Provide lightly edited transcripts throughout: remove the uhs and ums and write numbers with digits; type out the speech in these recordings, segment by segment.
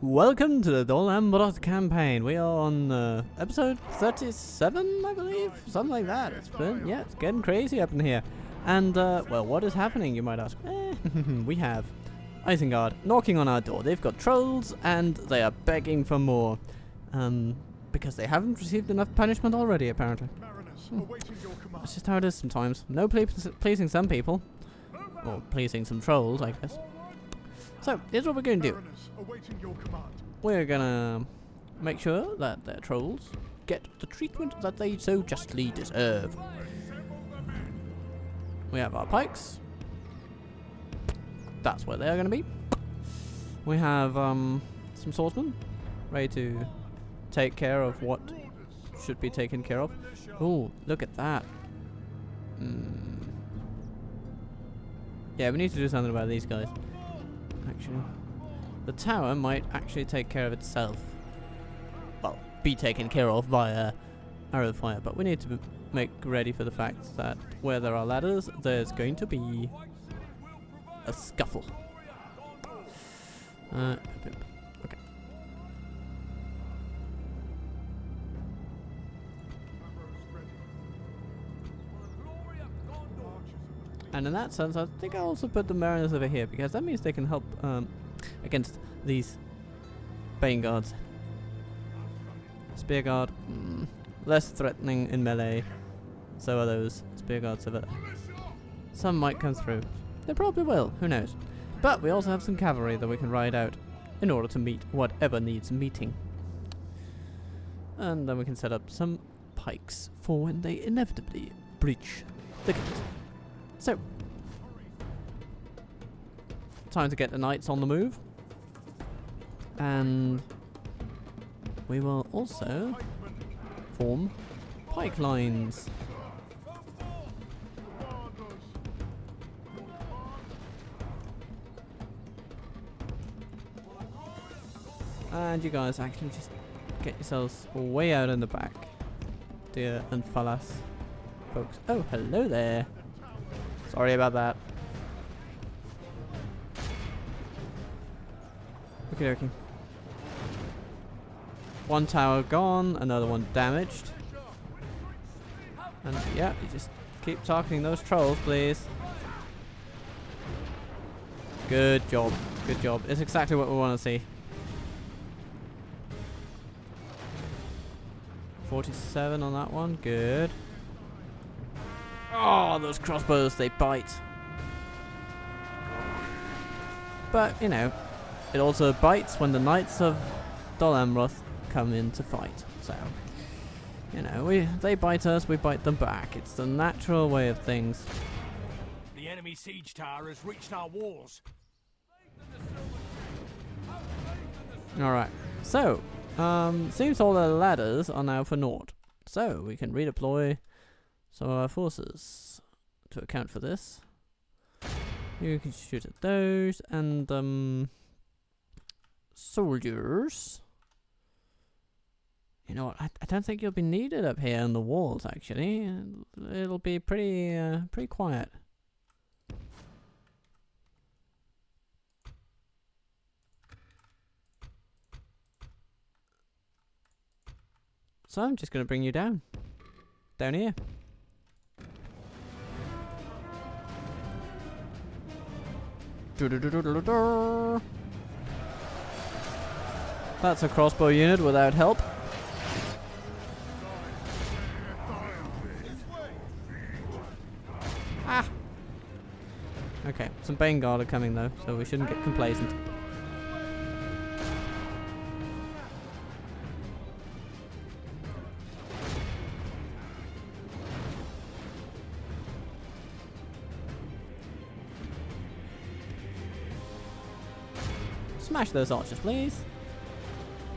Welcome to the Dol Amroth campaign. We are on episode 37, I believe? Something like that. It's getting crazy up in here. And, well, what is happening, you might ask? We have Isengard knocking on our door. They've got trolls, and they are begging for more. Because they haven't received enough punishment already, apparently. That's just how it is sometimes. No pleasing some people. Or pleasing some trolls, I guess. So, here's what we're going to do. We're going to make sure that their trolls get the treatment that they so justly deserve. We have our pikes. That's where they're going to be. We have some swordsmen ready to take care of what should be taken care of. Oh, look at that. Yeah, we need to do something about these guys. Actually, the tower might actually take care of itself. Well, be taken care of via arrow fire, but we need to make ready for the fact that where there are ladders, there's going to be a scuffle. Okay. And in that sense, I think I also put the mariners over here, because that means they can help against these Bane guards. Spear guard, less threatening in melee. So are those spear guards over there. Some might come through. They probably will, who knows. But we also have some cavalry that we can ride out in order to meet whatever needs meeting. And then we can set up some pikes for when they inevitably breach the gate. So, time to get the knights on the move. And we will also form pike lines. And you guys actually just get yourselves way out in the back, dear and Falas folks. Oh, hello there. Sorry about that. Okie dokie. One tower gone, another one damaged. And yeah, you just keep targeting those trolls, please. Good job. Good job. It's exactly what we want to see. 47 on that one. Good. Oh, those crossbows, they bite. But, you know, it also bites when the Knights of Dol Amroth come in to fight. So, you know, they bite us, we bite them back. It's the natural way of things. The enemy siege tower has reached our walls. Alright, so, seems all the ladders are now for naught. So, we can redeploy some of our forces to account for this. You can shoot at those, and soldiers. You know what? I don't think you'll be needed up here on the walls. Actually, it'll be pretty quiet. So I'm just going to bring you down here. That's a crossbow unit without help. Ah! Okay, some Bane Guard are coming though, so we shouldn't get complacent. Smash those archers, please.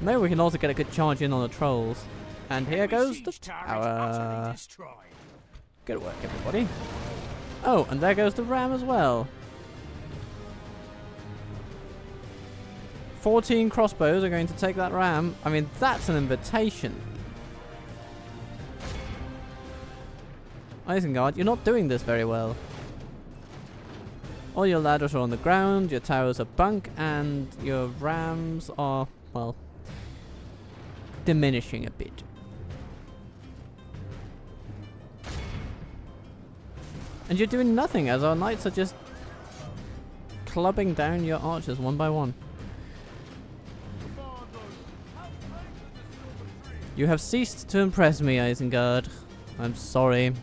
Maybe we can also get a good charge in on the trolls. And here goes the tower. Good work, everybody. Oh, and there goes the ram as well. 14 crossbows are going to take that ram. I mean, that's an invitation. Isengard, you're not doing this very well. All your ladders are on the ground, your towers are bunk, and your rams are, well, diminishing a bit. And you're doing nothing as our knights are just clubbing down your archers one by one. You have ceased to impress me, Isengard. I'm sorry.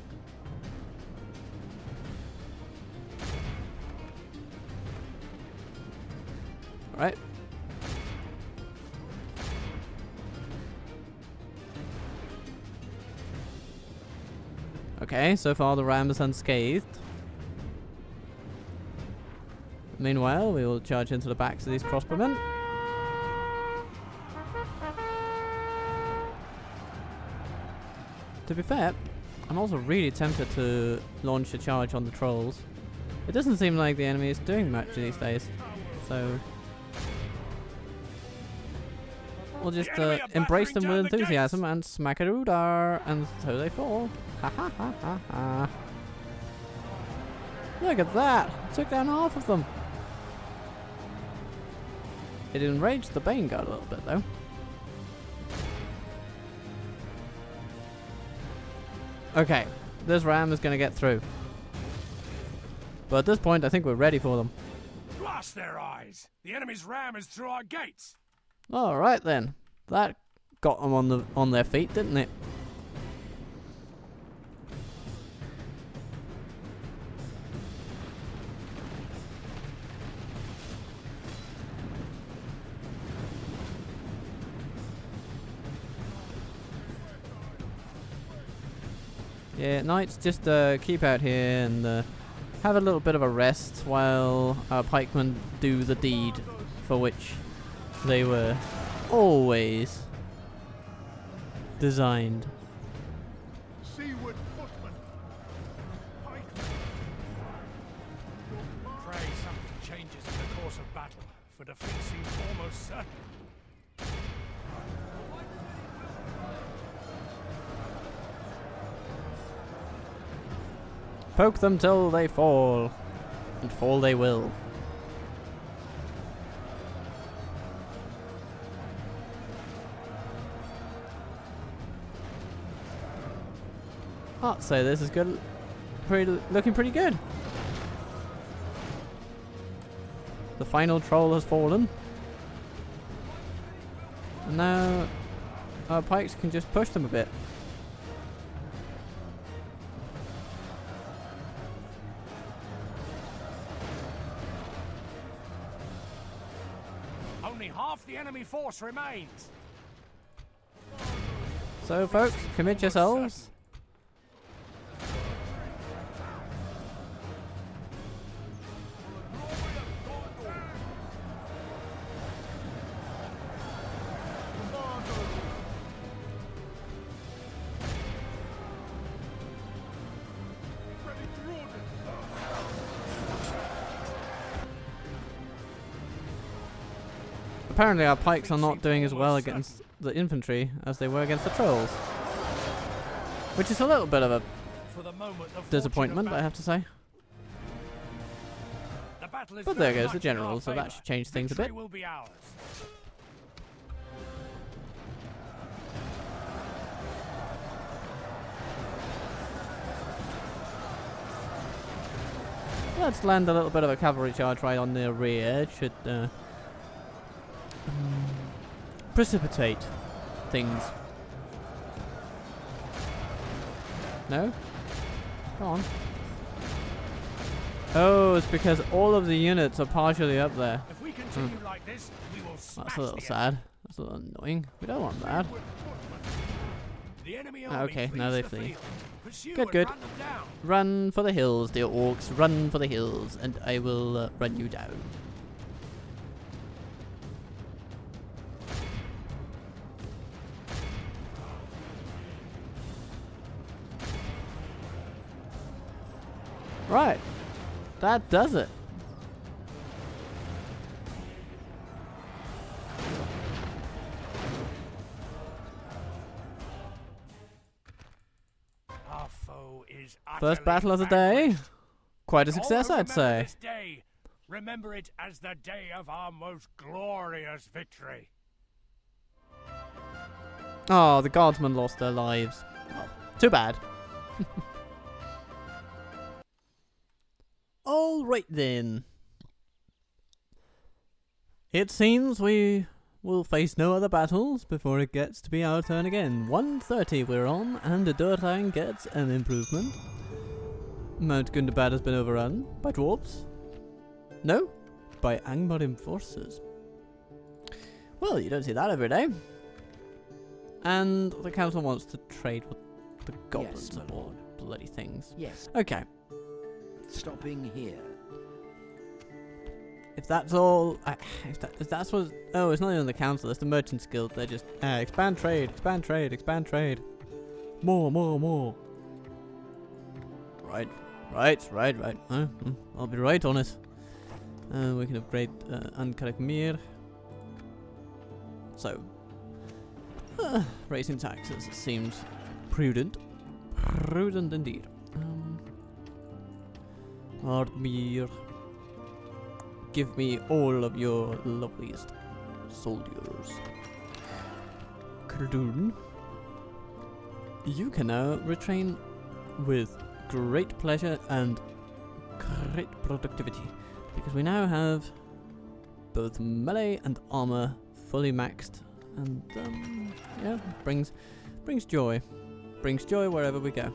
Right. Okay, so far the ram is unscathed. Meanwhile, we will charge into the backs of these crossbowmen. To be fair, I'm also really tempted to launch a charge on the trolls. It doesn't seem like the enemy is doing much these days, so we'll just embrace them with enthusiasm and smack a roodar, and so they fall. Ha ha ha ha ha. Look at that! Took down half of them. It enraged the Bane Guard a little bit though. Okay, this ram is going to get through. But at this point, I think we're ready for them. Blast their eyes! The enemy's ram is through our gates. All right then, that got them on their feet, didn't it? Yeah, knights, just keep out here and have a little bit of a rest while our pikemen do the deed for which they were always designed. Seaward footman. Pikemen. Pray something changes in the course of battle, for defeat seems almost certain. Poke them till they fall, and fall they will. I'd say this is good. Looking pretty good. The final troll has fallen. And now our pikes can just push them a bit. Only half the enemy force remains. So folks, commit yourselves. Apparently our pikes are not doing as well against the infantry as they were against the trolls. Which is a little bit of a disappointment, I have to say. But there goes the general, so that should change things a bit. Let's land a little bit of a cavalry charge right on the rear. It should precipitate things. No? Go on. Oh, it's because all of the units are partially up there. If we continue like this, we will smash. That's a little sad. That's a little annoying. We don't want that. Okay, now they flee. Good, good. Run for the hills, dear orcs. Run for the hills, and I will run you down. Right. That does it. Our foe is First battle of the day. Quite a success, I'd say. Remember it as the day of our most glorious victory. Oh, the guardsmen lost their lives. Oh, too bad. Alright then. It seems we will face no other battles before it gets to be our turn again. 130 we're on, and the Durtang gets an improvement. Mount Gundabad has been overrun by dwarves. No, by Angmarim forces. Well, you don't see that every day. And the council wants to trade with the goblins of all bloody things. Yes. Okay. Stopping here. If that's all, if that's what, oh, it's not even the council, it's the merchants guild. They're just expand trade, expand trade, expand trade. More, more, more. Right. I'll be right on it. We can upgrade Ankarakmir. So, raising taxes seems prudent. Prudent indeed. Ardmir, give me all of your loveliest soldiers. Khaldun, you can now retrain with great pleasure and great productivity, because we now have both melee and armor fully maxed, and yeah, brings joy wherever we go.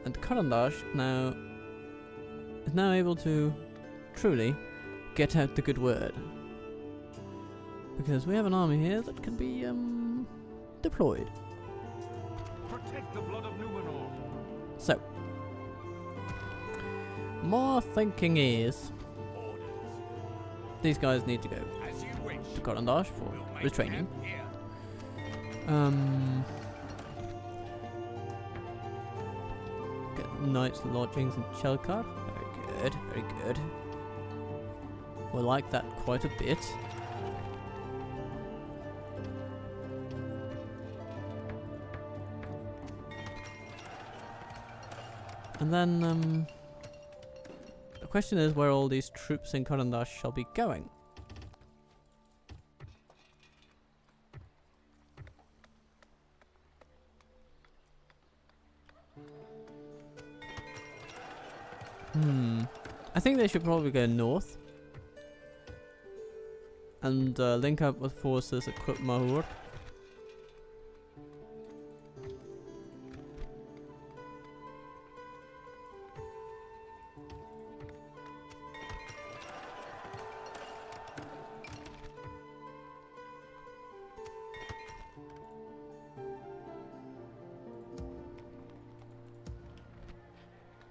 And Karandash is now able to truly get out the good word, because we have an army here that can be deployed. Protect the blood of Numenor. So, my thinking is these guys need to go As you wish. to Karandash for We'll make retraining. camp here. Get knights lodgings in Chelkar. Very good, very good. We like that quite a bit. And then, the question is where all these troops in Karandash shall be going. I think they should probably go north and link up with forces at Kut Mahur.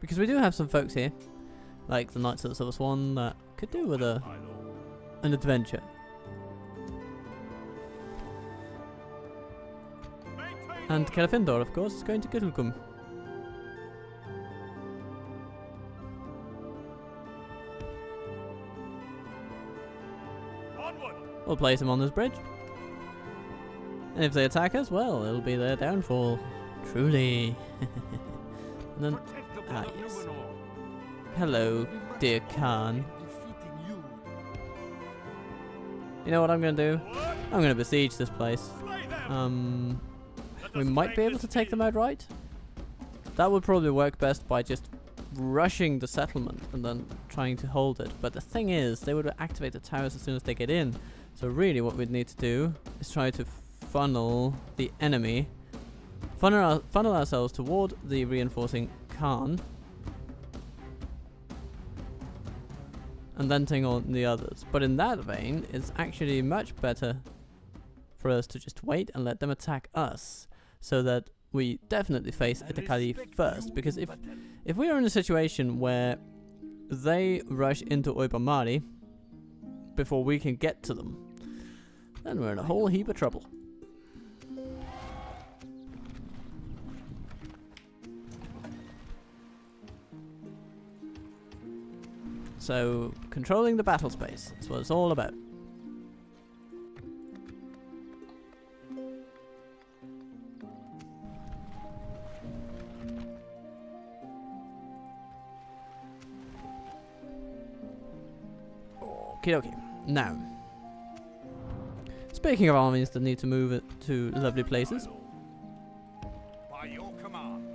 Because we do have some folks here, like the Knights of the Silver Swan, that could do with an adventure. And Kelefindor, of course, is going to Gittlegum. We'll place them on this bridge. And if they attack us, well, it'll be their downfall. Truly. And then, yes. Hello, dear Khan. You know what I'm going to do? I'm going to besiege this place. We might be able to take them outright. That would probably work best by just rushing the settlement and then trying to hold it. But the thing is, they would activate the towers as soon as they get in. So really what we'd need to do is try to funnel the enemy, funnel ourselves toward the reinforcing Khan, and then take on the others. But in that vein, it's actually much better for us to just wait and let them attack us, so that we definitely face Etekali first. Because if we are in a situation where they rush into Oibamari before we can get to them, then we're in a whole heap of trouble. So, controlling the battle space is what it's all about. Okie dokie. Now, speaking of armies that need to move it to lovely places, By your command.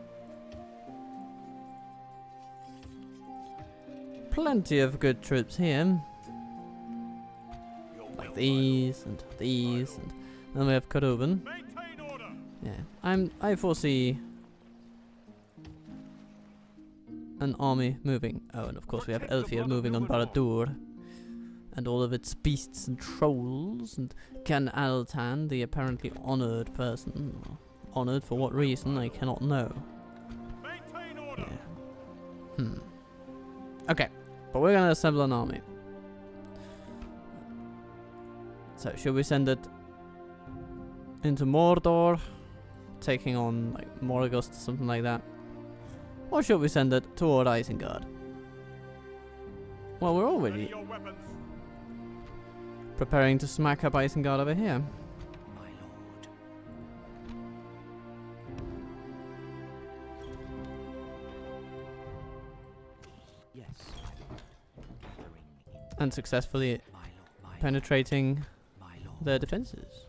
plenty of good troops here. Your Like will, these and these, and then we have Karuban. maintain order. Yeah, I foresee an army moving. Oh, and of course we have Elphir moving on Baradur, and all of its beasts and trolls, and Can Altan, the apparently honored person. Honored for what reason, I cannot know. Maintain order. Yeah. Okay, but we're gonna assemble an army. So, should we send it into Mordor, taking on like Moragust or something like that? Or should we send it toward Isengard? Well, we're Ready already your weapons. preparing to smack up Isengard over here. My lord. Yes. Gathering in And successfully my lord. My penetrating my lord. their defenses.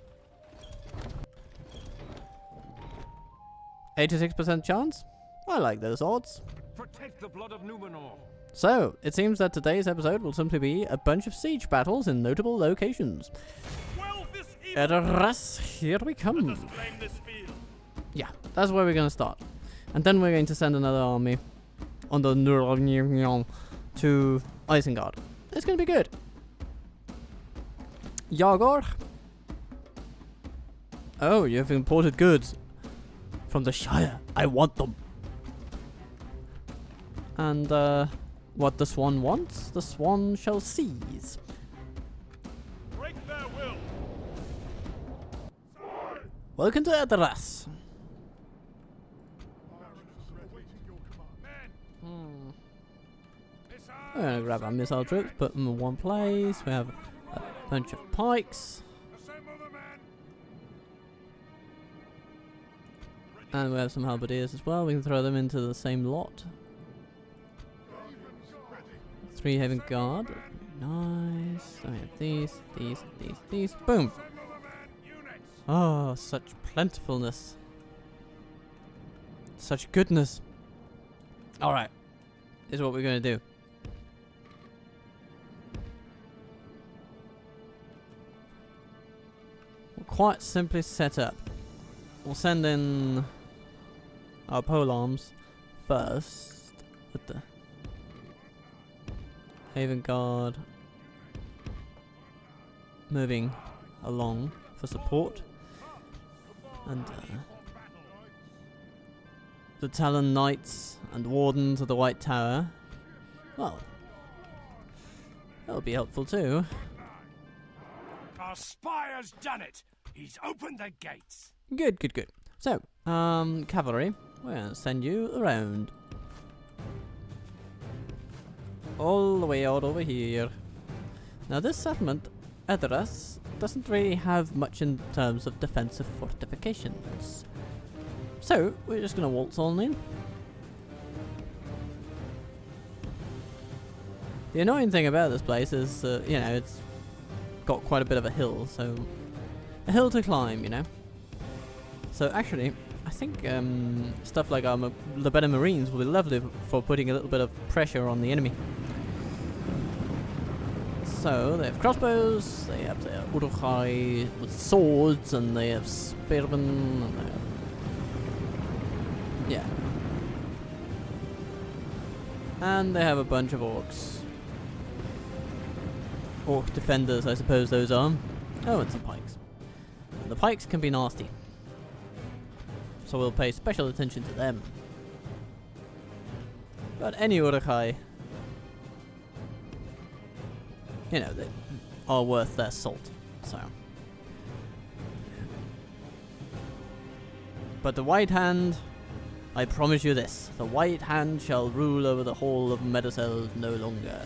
86% chance? I like those odds. Protect the blood of Numenor. So, it seems that today's episode will simply be a bunch of siege battles in notable locations. Well, this evil. Edoras, here we Let come. us claim this field. Yeah, that's where we're going to start. And then we're going to send another army under Nurl to Isengard. It's going to be good. Yagor? Oh, you have imported goods from the Shire. I want them. And, what the SWAN wants, the SWAN shall seize. Break their will. Welcome to Edoras. Men, We're going to grab our missile troops, put them in one place. We have a bunch of pikes. assemble the men. And we have some halberdiers as well. We can throw them into the same lot. 3 Haven Guard. Nice. I have these. Boom. Assemble the men. Units. Oh, such plentifulness. Such goodness. Alright. This is what we're going to do. We'll quite simply set up. We'll send in our polearms first with the Haven Guard moving along for support, and the Talon Knights and Wardens of the White Tower, well, that'll be helpful too. Our spy has done it. He's opened the gates. Good. So, cavalry, we're gonna send you around. All the way out over here. Now this settlement, Edoras, doesn't really have much in terms of defensive fortifications. So, we're just gonna waltz on in. The annoying thing about this place is, you know, it's got quite a bit of a hill, so... a hill to climb, you know? So actually, I think stuff like the better Marines will be lovely for putting a little bit of pressure on the enemy. So, they have crossbows, they have their Urukhai with swords, and they have spearmen, and they have... yeah. And they have a bunch of orcs. Orc defenders, I suppose those are. Oh, and some pikes. And the pikes can be nasty. So we'll pay special attention to them. But any Urukhai, you know, they are worth their salt, so. But the White Hand, I promise you this, the White Hand shall rule over the whole of Medusel no longer.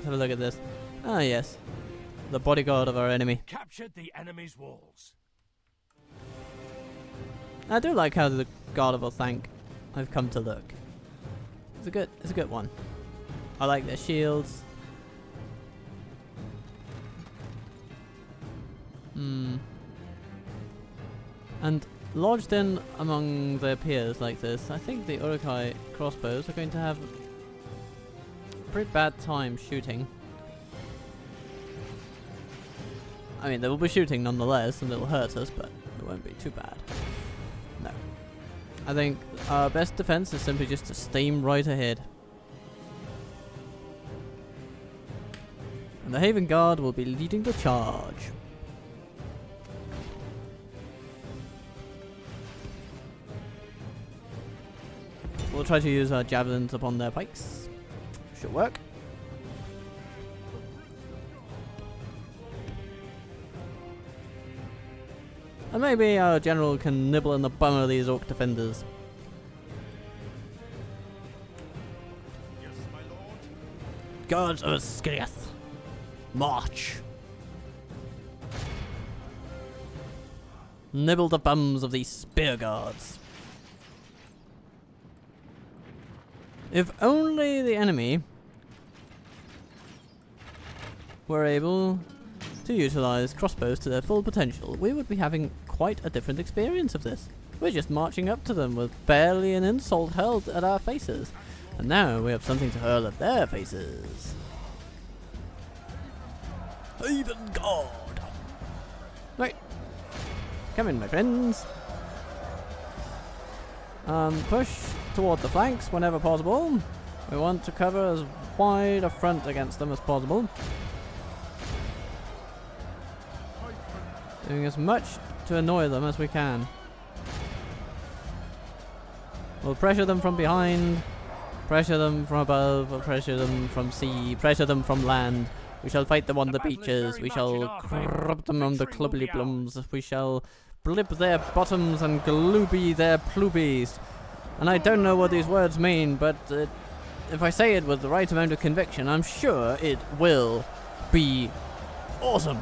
Let's have a look at this. Ah, yes. The bodyguard of our enemy. Captured the enemy's walls. I do like how the God of Thank I've come to look. It's a good one. I like their shields. And lodged in among their peers like this, I think the Uruk-hai crossbows are going to have a pretty bad time shooting. I mean, they will be shooting nonetheless, and it'll hurt us, but it won't be too bad. No. I think our best defense is simply just to steam right ahead. And the Haven Guard will be leading the charge. We'll try to use our javelins upon their pikes. Should work. And maybe our general can nibble in the bum of these orc defenders. Yes, my lord. Guards of Skiriath, march! Nibble the bums of these spear guards. If only the enemy were able to utilize crossbows to their full potential, we would be having quite a different experience of this. We're just marching up to them with barely an insult hurled at our faces, and now we have something to hurl at their faces. Haven Guard! Right. Come in, my friends. Push toward the flanks whenever possible. We want to cover as wide a front against them as possible. Doing as much to annoy them as we can. We'll pressure them from behind, pressure them from above, pressure them from sea, pressure them from land. We shall fight them on the beaches, we shall crop them on the clubbly plums, we shall blib their bottoms and glooby their plubies. And I don't know what these words mean, but if I say it with the right amount of conviction, I'm sure it will be awesome.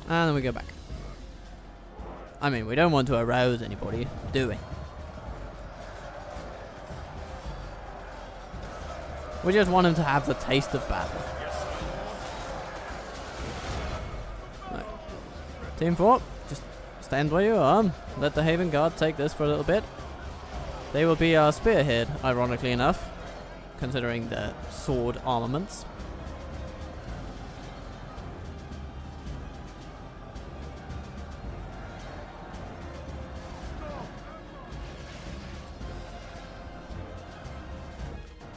And then we go back. I mean, we don't want to arouse anybody, do we? We just want them to have the taste of battle. Right. Team 4, just stand where you are. Let the Haven Guard take this for a little bit. They will be our spearhead, ironically enough, considering their sword armaments.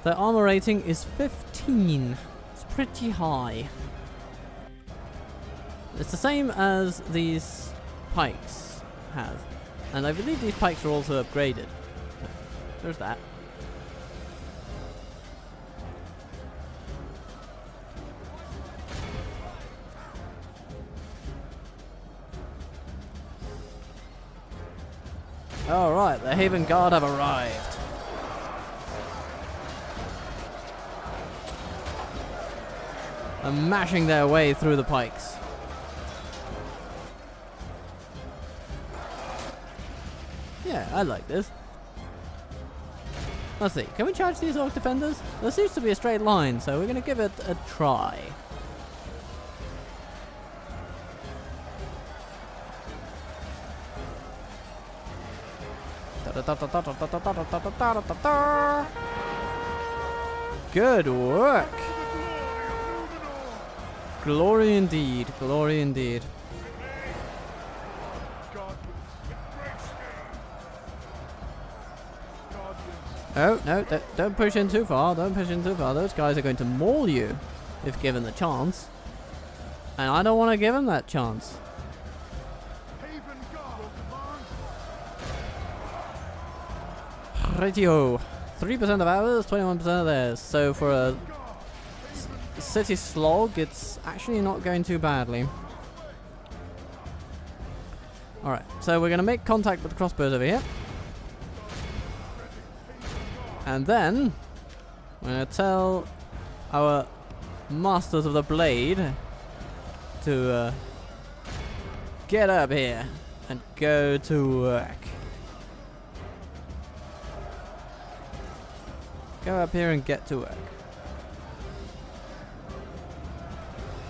Their armor rating is 15. It's pretty high. It's the same as these pikes have. And I believe these pikes are also upgraded. So there's that. Alright, the Haven Guard have arrived. And mashing their way through the pikes. Yeah, I like this. Let's see, can we charge these orc defenders? There seems to be a straight line, so we're going to give it a try. Good work! Glory indeed, glory indeed. Oh, no, don't push in too far, don't push in too far. Those guys are going to maul you if given the chance. And I don't want to give them that chance. Rightio. 3% of ours, 21% of theirs. So for a city slog, it's actually not going too badly. Alright, so we're going to make contact with the crossbows over here. And then I'm gonna tell our masters of the blade to get up here and go to work. Go up here and get to work.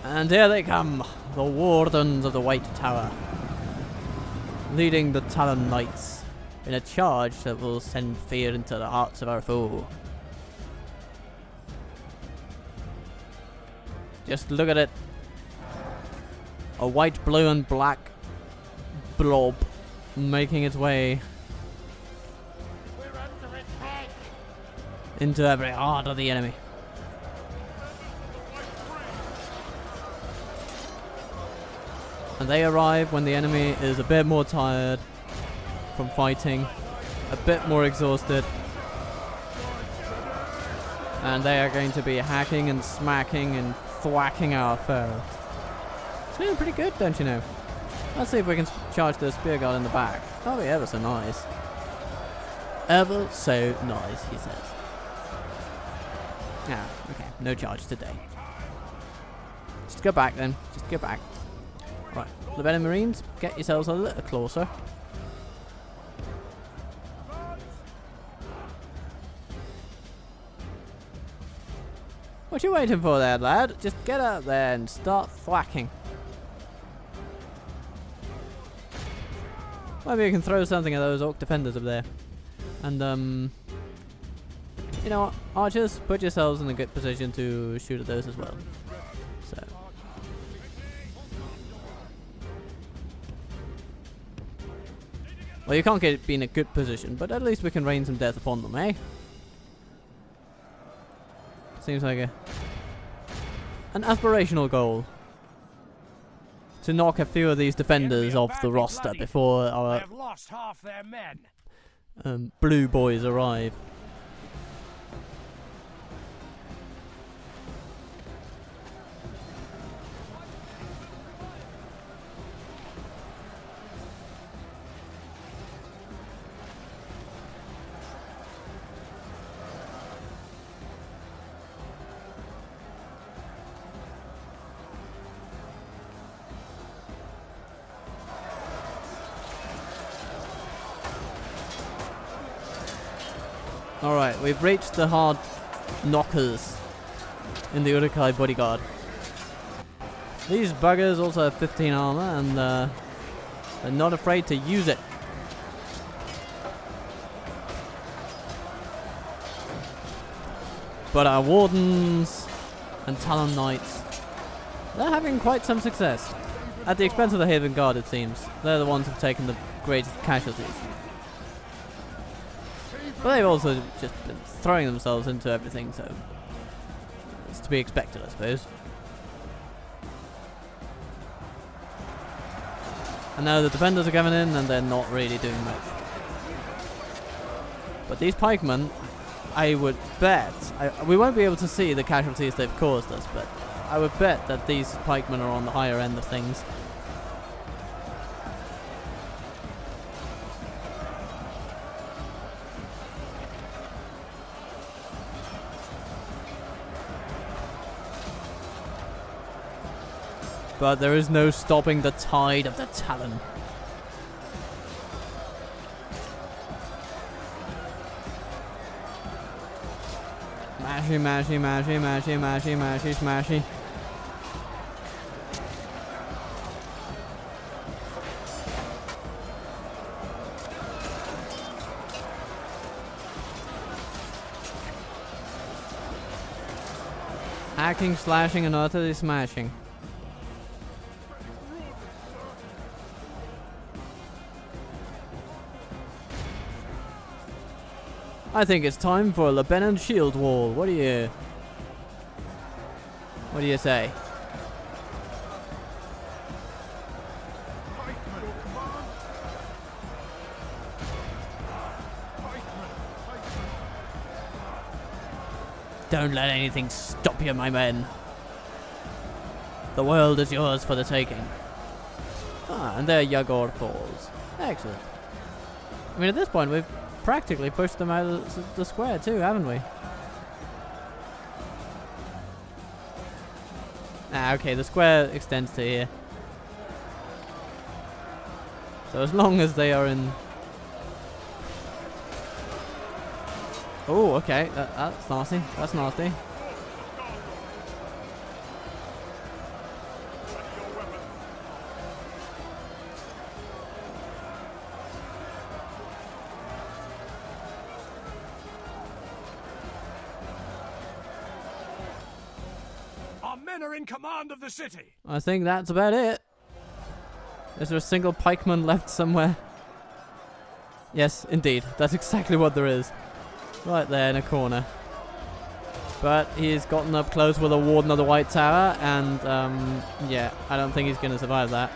And here they come, the Wardens of the White Tower, leading the Talon Knights in a charge that will send fear into the hearts of our foe. Just look at it. A white, blue and black blob making its way into every heart of the enemy. And they arrive when the enemy is a bit more tired from fighting, a bit more exhausted, and they are going to be hacking and smacking and thwacking our foe. It's doing pretty good, don't you know? Let's see if we can charge the spear guard in the back. That'll be ever so nice. Ever so nice, he says. Ah, okay, no charge today. Just go back then, just go back. Right, Lebanon Marines, get yourselves a little closer. What you waiting for there, lad? Just get up there and start thwacking. Maybe you can throw something at those orc defenders up there. And, you know what? Archers, put yourselves in a good position to shoot at those as well. So. Well, you can't be in a good position, but at least we can rain some death upon them, eh? Seems like an aspirational goal. To knock a few of these defenders off the roster before our lost half their men. Blue boys arrive. Alright, we've reached the hard knockers in the Uruk-hai bodyguard. These buggers also have 15 armor and they're not afraid to use it. But our Wardens and Talon Knights, they're having quite some success. At the expense of the Haven Guard, it seems. They're the ones who've taken the greatest casualties. But they've also just been throwing themselves into everything, so it's to be expected, I suppose. And now the defenders are coming in and they're not really doing much. But these pikemen, I would bet, we won't be able to see the casualties they've caused us, but I would bet that these pikemen are on the higher end of things. But there is no stopping the tide of the Talon. Mashy, mashy, mashy, mashy, mashy, mashy, smashy. Hacking, slashing, and utterly smashing. I think it's time for a Lebanon shield wall. What do you say? Don't let anything stop you, my men. The world is yours for the taking. Ah, and there Yagor falls. Excellent. I mean, at this point, we've practically pushed them out of the square too, haven't we? Ah, okay, the square extends to here. So as long as they are in... Oh, okay, that's nasty. That's nasty. Our men are in command of the city. I think that's about it. Is there a single pikeman left somewhere? Yes, indeed. That's exactly what there is. Right there in a corner. But he's gotten up close with a warden of the White Tower, and yeah, I don't think he's going to survive that.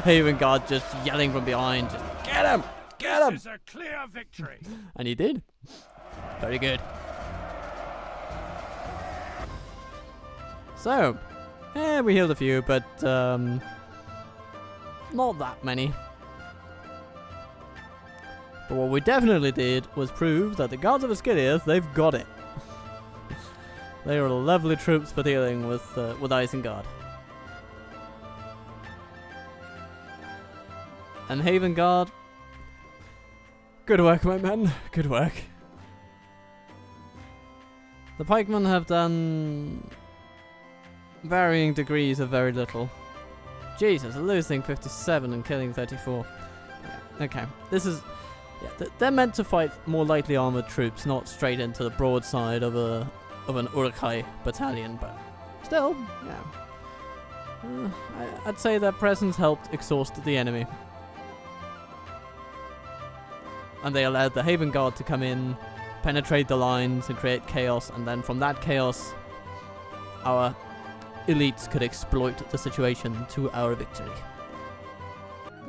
Haven Guard just yelling from behind, just get him! Get him! This is a clear victory. And he did. Very good. So, yeah, we healed a few, but not that many. But what we definitely did was prove that the gods of Asclepius, they've got it. They are lovely troops for dealing with Isengard. And Haven Guard, good work, my men. Good work. The pikemen have done varying degrees of very little. Jesus, losing 57 and killing 34. Yeah, okay, this is... Yeah, they're meant to fight more lightly armored troops, not straight into the broadside of an Uruk-hai battalion, but still, yeah. I'd say their presence helped exhaust the enemy. And they allowed the Haven Guard to come in, penetrate the lines and create chaos, and then from that chaos, our elites could exploit the situation to our victory.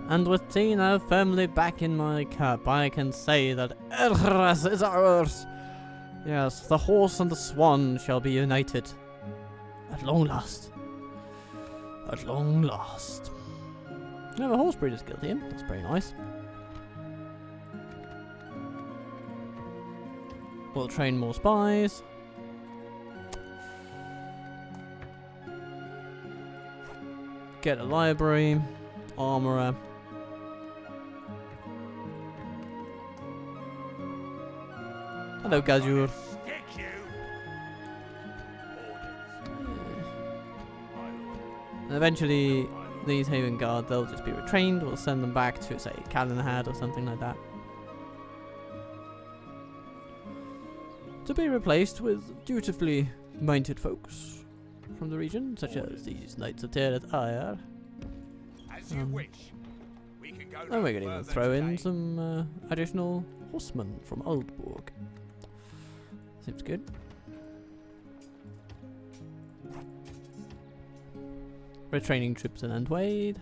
And with Tina firmly back in my cup, I can say that Edoras is ours. Yes, the horse and the swan shall be united. At long last. At long last. We have a horse breeder's guild here. That's very nice. We'll train more spies. Get a library. Armorer. Hello, Gazur. And eventually, these Haven Guard, they'll just be retrained. We'll send them back to, say, Calenhad or something like that. To be replaced with dutifully minded folks from the region, such as these Knights of Teret Ayar. And we're going to even throw in some additional horsemen from Oldburg. Seems good. Retraining troops in Antwaid.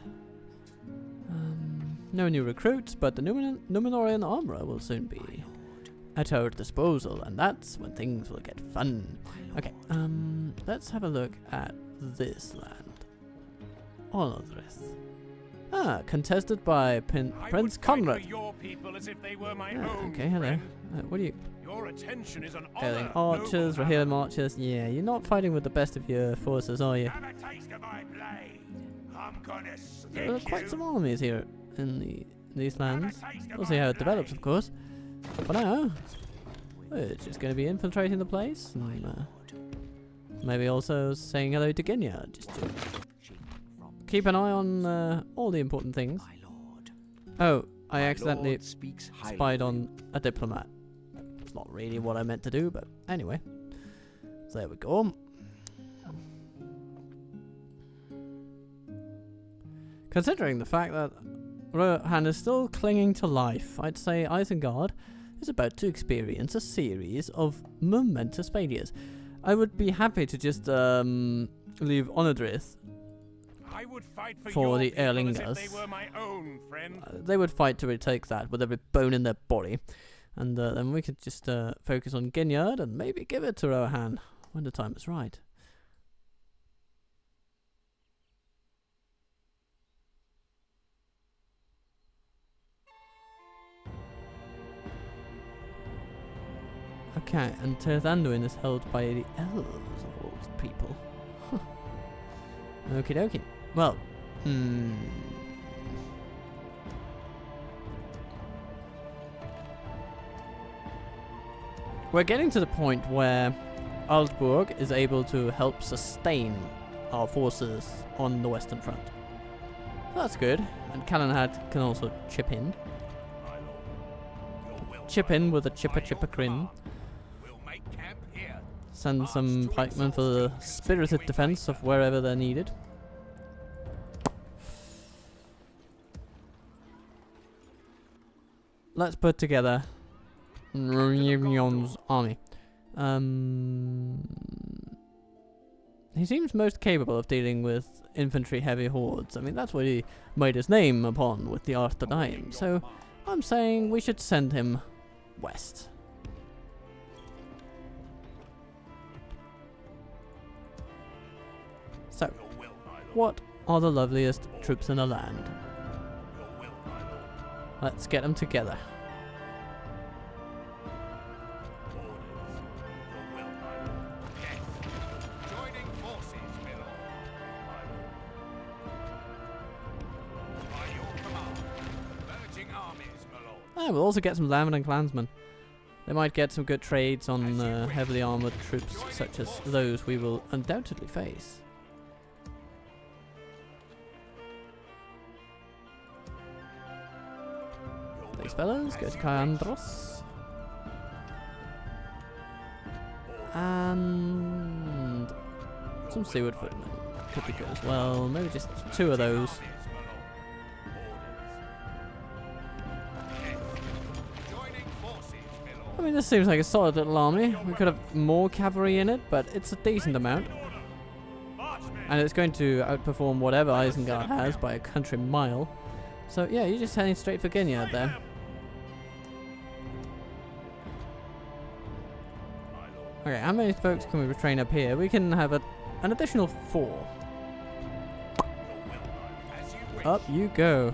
No new recruits, but the Numenorian armorer will soon be at our disposal, and that's when things will get fun. Okay, let's have a look at this land. Onodrith. Ah, contested by Prince Conrad. Okay, hello. What are you? Your attention is an honor, archers, Rohirrim archers. Yeah, you're not fighting with the best of your forces, are you? Have a taste of my blade. I'm gonna stick There are quite some armies here in these lands. We'll see how it develops, of course. For now, we're just going to be infiltrating the place, and maybe also saying hello to Ginyard, just to keep an eye on all the important things. Oh, I accidentally spied on a diplomat. It's not really what I meant to do, but anyway. So there we go. Considering the fact that Rohan is still clinging to life, I'd say Isengard is about to experience a series of momentous failures. I would be happy to just leave Onodrith for the Erlingers. They would fight to retake that with every bone in their body. And then we could just focus on Ginyard and maybe give it to Rohan when the time is right. Okay, and Tirith Anduin is held by the elves of all people. Huh. Okie dokie. Well, we're getting to the point where Aldburg is able to help sustain our forces on the Western Front. That's good. And Calenhad can also chip in. Chip in with a chipper grin. Send some pikemen for the spirited defense of wherever they're needed. Let's put together Rion's army. He seems most capable of dealing with infantry heavy hordes. I mean, that's what he made his name upon with the Arthadaim. So I'm saying we should send him west. So, what are the loveliest troops in the land? Let's get them together. We'll also get some Lambert and Clansmen. They might get some good trades on heavily armoured troops such as those we will undoubtedly face. These fellas go to Kaiandros. And some Seaward Footmen could be good as well. Maybe just 2 of those. I mean, this seems like a solid little army. We could have more cavalry in it, but it's a decent amount. And it's going to outperform whatever Isengard has by a country mile. So yeah, you're just heading straight for Gilead there. Okay, how many folks can we train up here? We can have an additional 4. Up you go.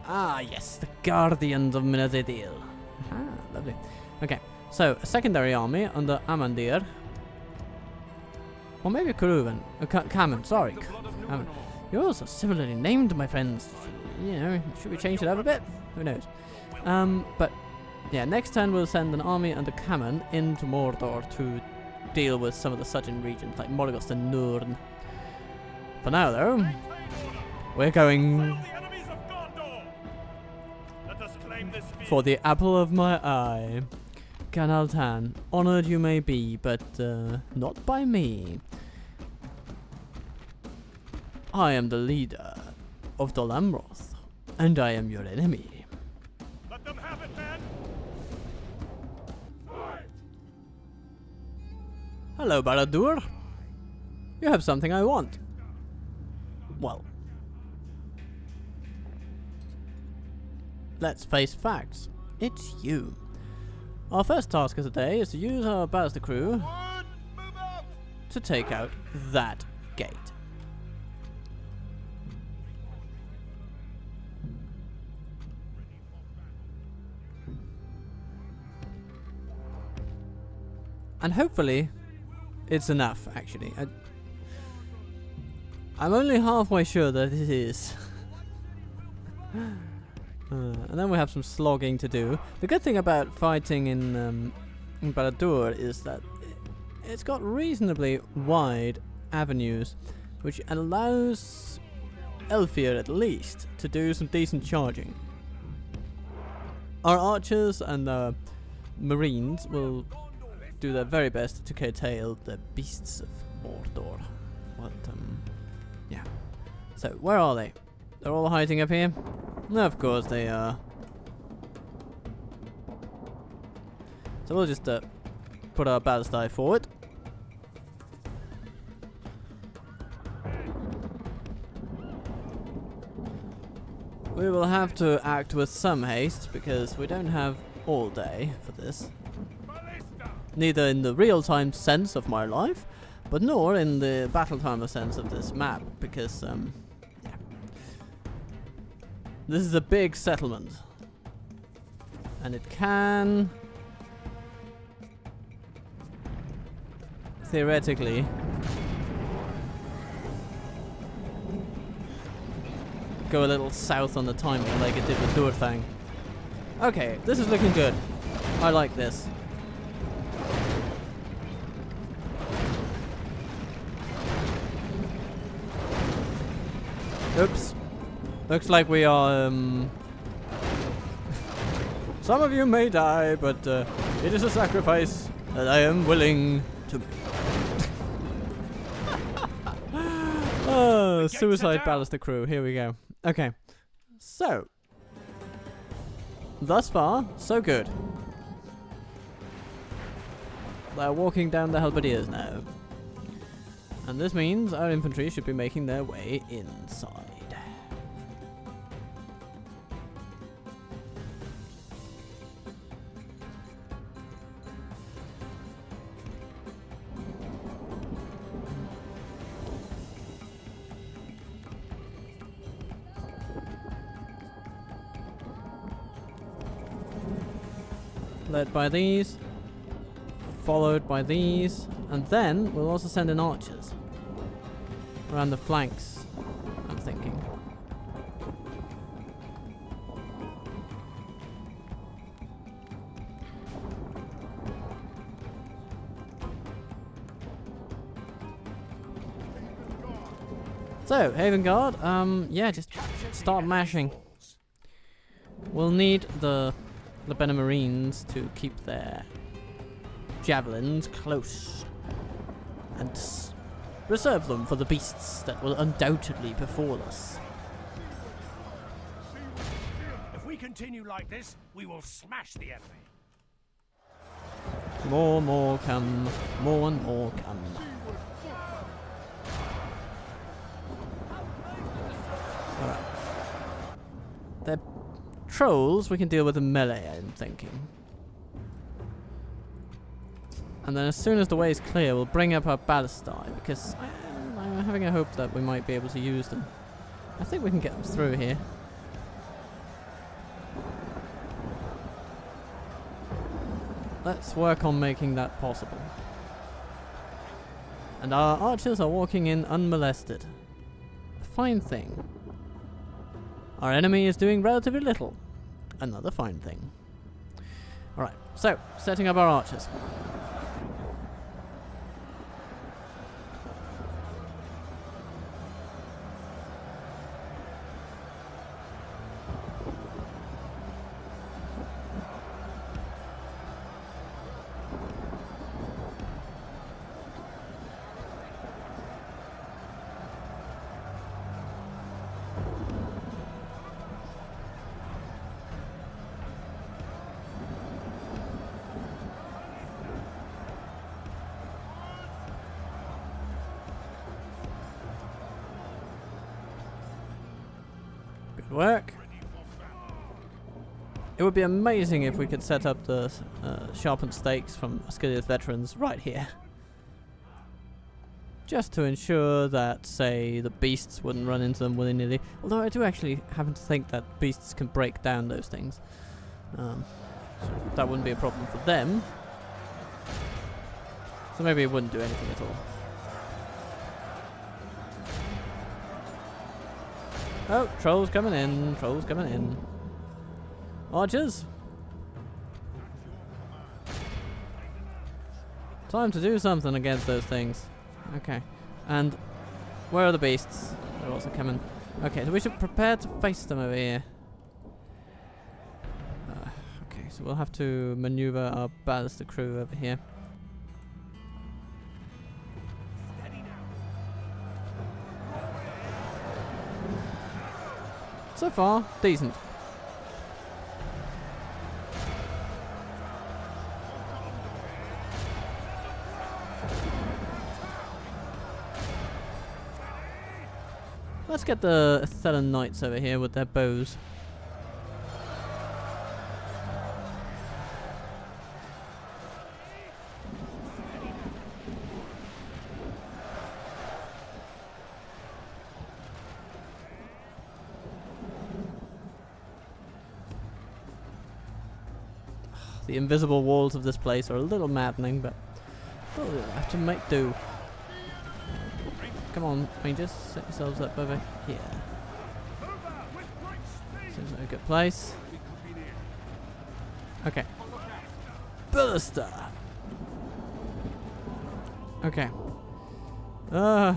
Ah, yes, the Guardians of Minas Ithil. Ah, lovely. Okay, so a secondary army under Amandir. Or maybe Kuruven. Kamen, sorry. Kamen. You're also similarly named, my friends. You know, should we change it up a bit? Who knows? But yeah, next turn we'll send an army under Kamen into Mordor to deal with some of the southern regions like Morgoth and Nurn. For now, though, we're going for the apple of my eye. Canaltan, honored you may be, but not by me. I am the leader of Dol Amroth, and I am your enemy. Let them have it, men. Hello, Baradur. You have something I want. Well, let's face facts. It's you. Our first task of the day is to use our ballista crew to take out that gate. And hopefully, it's enough, actually. I'm only halfway sure that it is. And then we have some slogging to do. The good thing about fighting in Baradur is that it's got reasonably wide avenues, which allows Elphir at least to do some decent charging. Our archers and the marines will do their very best to curtail the beasts of Mordor. But yeah. So where are they? They're all hiding up here? No, of course they are. So we'll just put our ballistae forward. We will have to act with some haste because we don't have all day for this. Neither in the real-time sense of my life, but nor in the battle timer sense of this map, because This is a big settlement. And it can... theoretically... go a little south on the timing like it did with Durthang. Okay, this is looking good. I like this. Oops. Looks like we are, some of you may die, but it is a sacrifice that I am willing to make. Oh, suicide ballister crew. Here we go. Okay. So. Thus far, so good. They're walking down the halberdiers now. And this means our infantry should be making their way inside. Led by these, followed by these, and then we'll also send in archers around the flanks, I'm thinking. So, Haven Guard, yeah, just start mashing. We'll need the Lebanon Marines to keep their javelins close and reserve them for the beasts that will undoubtedly befall us. If we continue like this, we will smash the enemy. More come. More and more come. Alright. They're trolls, we can deal with the melee, I'm thinking. And then as soon as the way is clear, we'll bring up our ballistae, because I'm having a hope that we might be able to use them. I think we can get them through here. Let's work on making that possible. And our archers are walking in unmolested. A fine thing. Our enemy is doing relatively little. Another fine thing. Alright, so, setting up our archers. Work. It would be amazing if we could set up the sharpened stakes from Ascilia's veterans right here. Just to ensure that, say, the beasts wouldn't run into them willy-nilly. Although I do actually happen to think that beasts can break down those things. So that wouldn't be a problem for them. So maybe it wouldn't do anything at all. Oh, trolls coming in, trolls coming in. Archers! Time to do something against those things. Okay, and where are the beasts? They're also coming. Okay, so we should prepare to face them over here. Okay, so we'll have to maneuver our ballister crew over here. So far, decent. Let's get the Athelan Knights over here with their bows. The invisible walls of this place are a little maddening, but we'll have to make do. Come on, Rangers, set yourselves up over here. Seems like a good place. Okay. Ballista! Okay. This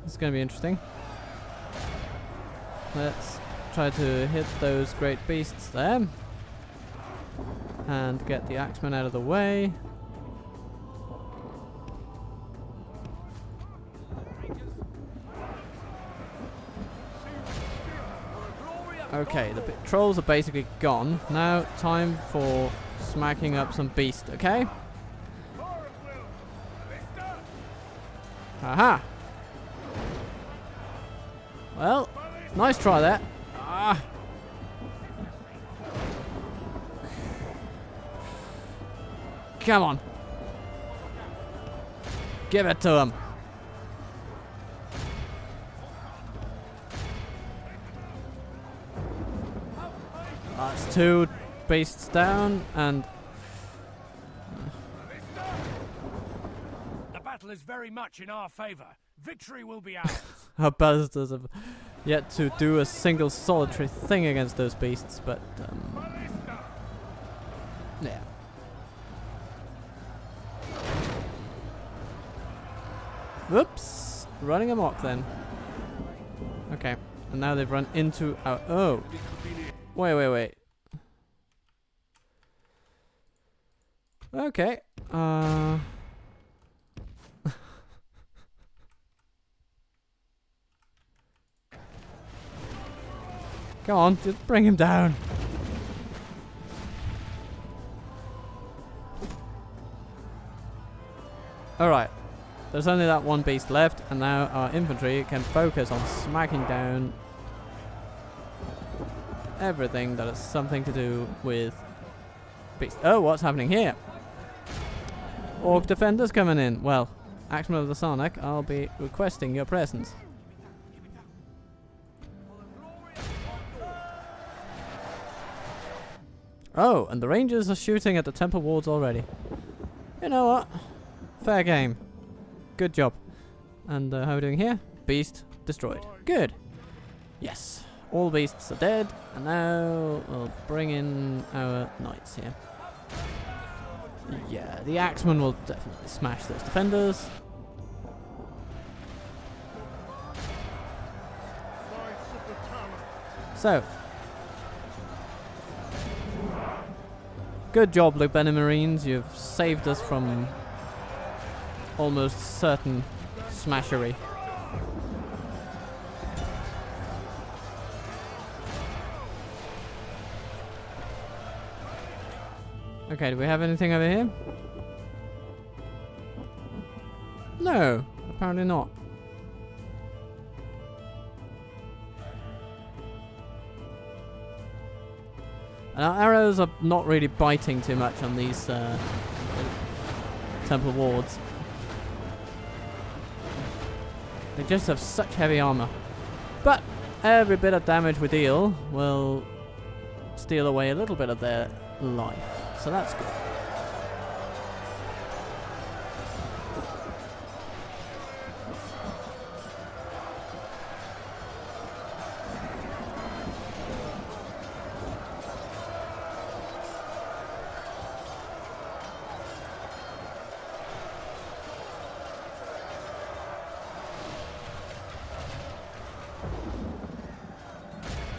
is gonna be interesting. Let's try to hit those great beasts there. And get the axeman out of the way. Okay, the trolls are basically gone. Now, time for smacking up some beast, okay? Aha! Well, nice try there. Ah! Come on. Give it to him. That's 2 beasts down, and The battle is very much in our favor. Victory will be ours. our bastards have yet to do a single solitary thing against those beasts, but yeah. Whoops! Running amok then. Okay, and now they've run into our... Oh! Wait. Okay. Come on, just bring him down. Alright. There's only that one beast left, and now our infantry can focus on smacking down everything that has something to do with beast. Oh, what's happening here? Orc defenders coming in. Well, Axeman of the Sonic, I'll be requesting your presence. Oh, and the Rangers are shooting at the temple wards already. You know what? Fair game. Good job. And how are we doing here? Beast destroyed. Good. Yes. All beasts are dead. And now we'll bring in our knights here. Yeah, the Axeman will definitely smash those defenders. So. Good job, Lieutenant Marines. You've saved us from almost certain smashery. Okay, do we have anything over here? No, apparently not. And our arrows are not really biting too much on these temple wards. They just have such heavy armor. But every bit of damage we deal will steal away a little bit of their life. So that's good.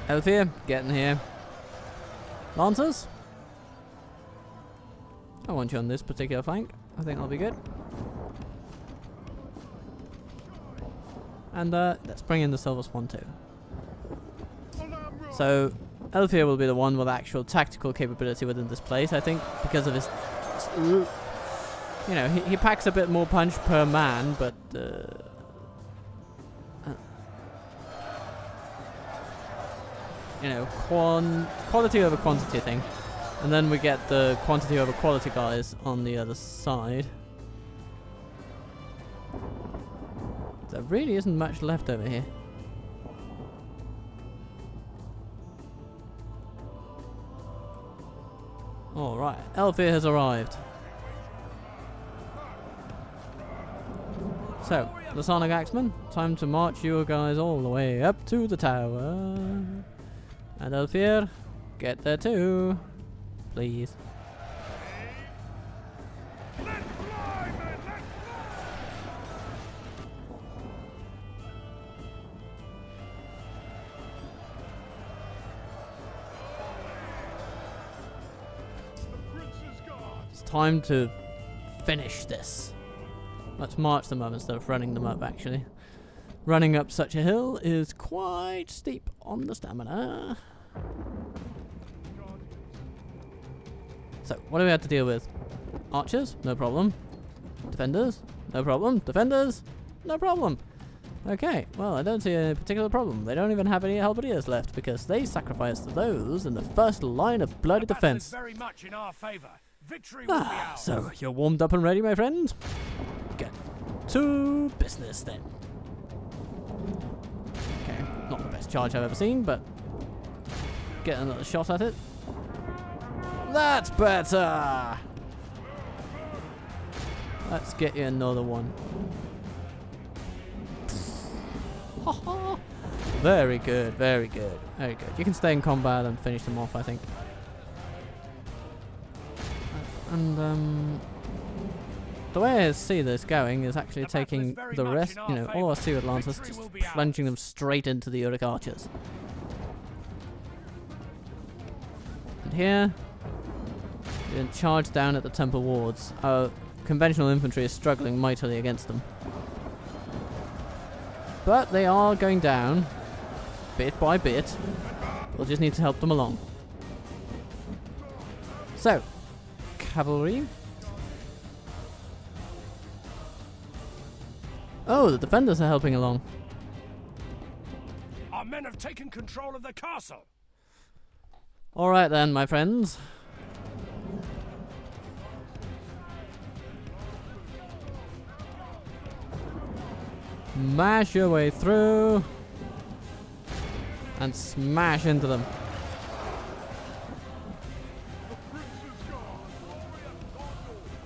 Elphir, get in here. Lancers? I want you on this particular flank. I think that'll be good. And let's bring in the Silver Swan too. So, Elphir will be the one with actual tactical capability within this place, I think, because of his... You know, he packs a bit more punch per man, but... you know, quality over quantity thing. And then we get the quantity over quality guys on the other side. There really isn't much left over here. Alright, Elphir has arrived. So, the Sonic Axeman, time to march you guys all the way up to the tower. And Elphir, get there too. Please. It's time to finish this. Let's march them up instead of running them up, actually. Running up such a hill is quite steep on the stamina. So, what do we have to deal with? Archers? No problem. Defenders? No problem. Defenders? No problem. Okay, well, I don't see a particular problem. They don't even have any halberdiers left because they sacrificed those in the first line of bloody defense. Very much in our favor. Victory will be ours. So, you're warmed up and ready, my friend? Get to business then. Okay, not the best charge I've ever seen, but get another shot at it. That's better! Let's get you another one. Very good, very good, very good. You can stay in combat and finish them off, I think. And, the way I see this going is actually taking the rest, you know, all our Seaward Lancers, just plunging them straight into the Uric Archers. And here, we then charge down at the Temple Wards. Our conventional infantry is struggling mightily against them. But they are going down, bit by bit. We'll just need to help them along. So, cavalry. Oh, the defenders are helping along. Our men have taken control of the castle. Alright then, my friends. Mash your way through. And smash into them.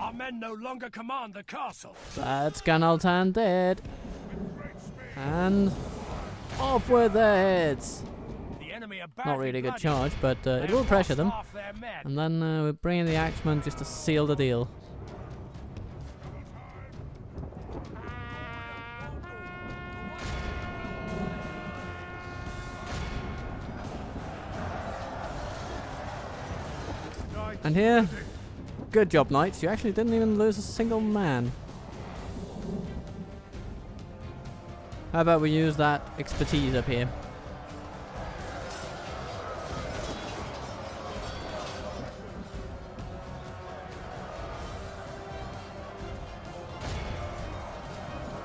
Our men no longer command the castle. That's Ganaltan dead. And off with their heads. The enemy are Not really a good charge, but it will pressure them. And then we're bringing the Axeman just to seal the deal. And here, good job, Knights. You actually didn't even lose a single man. How about we use that expertise up here?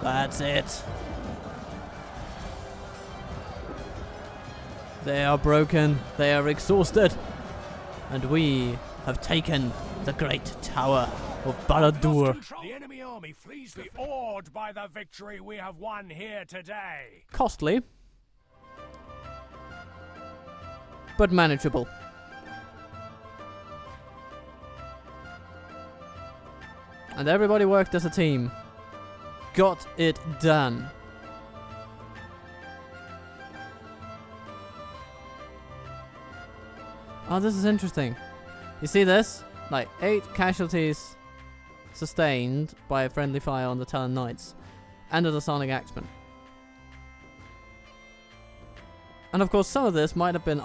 That's it. They are broken. They are exhausted. And we have taken the great tower of BARAD. The enemy army flees, be awed by the victory we have won here today. Costly, but manageable. And everybody worked as a team. Got it done. Oh, this is interesting. You see this? Like, 8 casualties sustained by a friendly fire on the Talon Knights and the Sonic Axeman. And of course, some of this might have been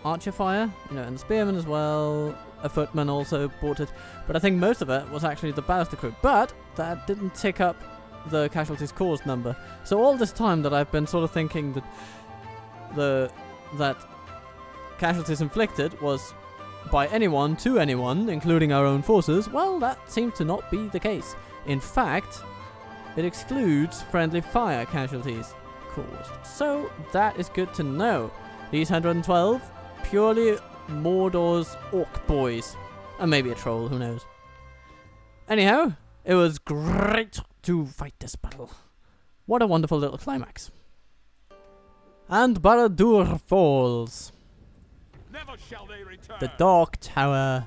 archer fire, you know, and the spearmen as well. A footman also bought it, but I think most of it was actually the ballister crew. But that didn't tick up the casualties caused number. So all this time that I've been sort of thinking that that casualties inflicted was by anyone to anyone, including our own forces, well, that seems to not be the case. In fact, it excludes friendly fire casualties caused. So that is good to know. These 112, purely Mordor's orc boys. And maybe a troll, who knows. Anyhow, it was great to fight this battle. What a wonderful little climax. And BARAD falls. Never shall they return. The Dark Tower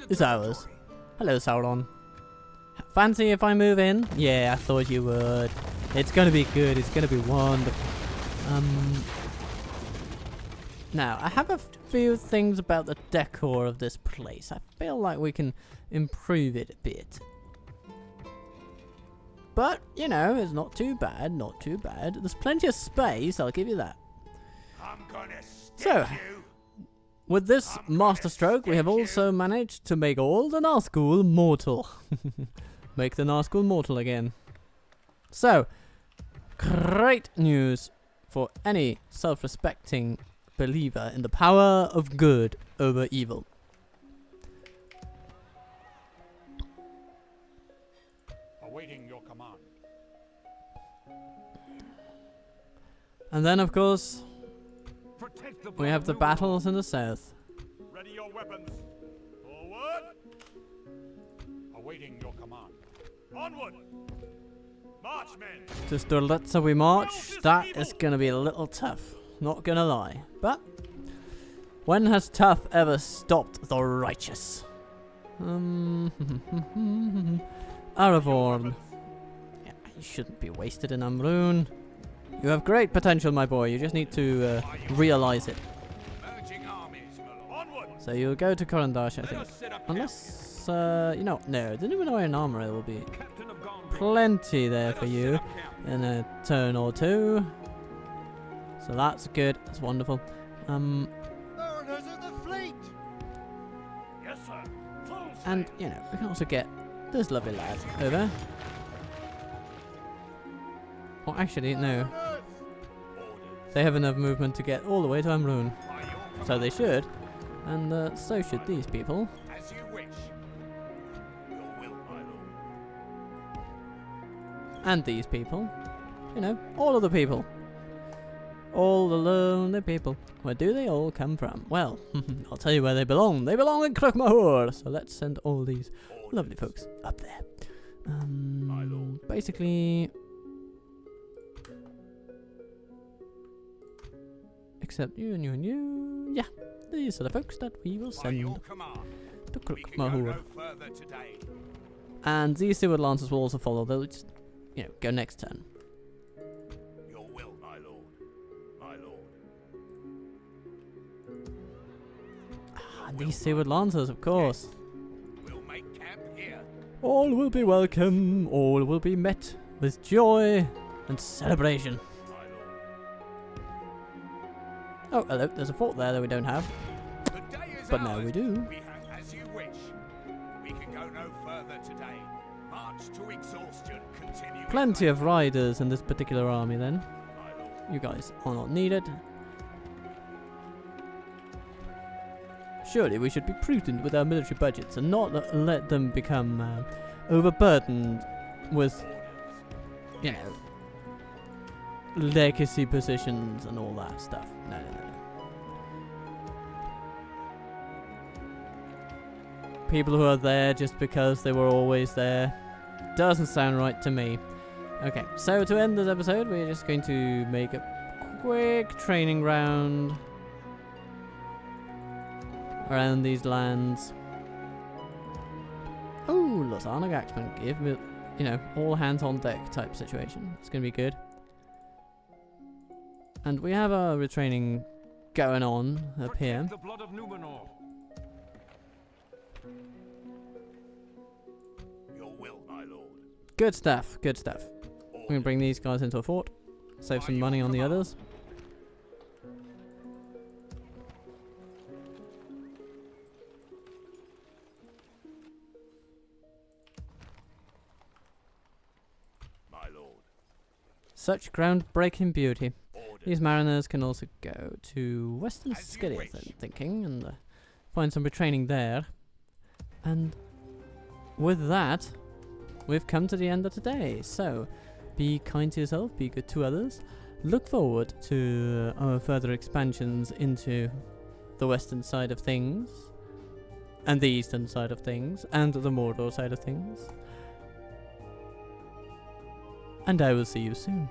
is ours. Hello, Sauron. Fancy if I move in? Yeah, I thought you would. It's gonna be good. It's gonna be wonderful. Now, I have a few things about the decor of this place. I feel like we can improve it a bit. But, you know, it's not too bad, not too bad. There's plenty of space, I'll give you that. I'm gonna So, with this masterstroke, we have also managed to make all the Nazgûl mortal. Make the Nazgûl mortal again. So, great news for any self-respecting believer in the power of good over evil. Awaiting your command. And then, of course, Protect the we have the battles in the south. Ready your weapons. Forward. Awaiting your command. Onward. March, men. To Sturlitza we march. That is gonna be a little tough. Not gonna lie. But when has tough ever stopped the righteous? Aravorn. Yeah, you shouldn't be wasted in Amroon. You have great potential, my boy. You just need to realize it. Merging armies, onward. So you'll go to Korandash, I think. Unless, you know, no, the Numenorean armor will be plenty there for you in a turn or two. So that's good. That's wonderful. Mariners in the fleet. Yes, sir. Full And, you know, we can also get this lovely lad over. Well, actually, no. They have enough movement to get all the way to Amroon. So they should. And so should these people. As you wish. Your will, my lord. And these people. You know, all of the people. All the lonely people. Where do they all come from? Well, I'll tell you where they belong. They belong in Krukmahur. So let's send all these lovely folks up there. Basically... Except you and you and you. Yeah, these are the folks that we will send to Krukmahur. And these Seaward Lancers will also follow. They'll just, you know, go next turn. Your will, my lord. My lord. And these Seaward Lancers, of course. We'll make camp here. All will be welcome. All will be met with joy and celebration. Oh, hello. There's a fort there that we don't have. But now we do. We have as you wish. We can go no further today. March to exhaustion. Continue. Plenty of riders in this particular army then. You guys are not needed. Surely we should be prudent with our military budgets and not let them become overburdened with, you know, legacy positions and all that stuff. No, no, no. People who are there just because they were always there doesn't sound right to me. Okay, so to end this episode, we're just going to make a quick training round around these lands. Oh, Lozana Gaxman, give me, you know, all hands on deck type situation. It's going to be good. And we have a retraining going on up here. The blood of Numenor. Your will, my lord. Good stuff, good stuff. We're going to bring these guys into a fort. Save some money on the others. My lord. Such groundbreaking beauty. These mariners can also go to Western Skyria, I'm thinking, and find some retraining there. And with that, we've come to the end of today. So, be kind to yourself, be good to others. Look forward to our further expansions into the western side of things, and the eastern side of things, and the Mordor side of things. And I will see you soon.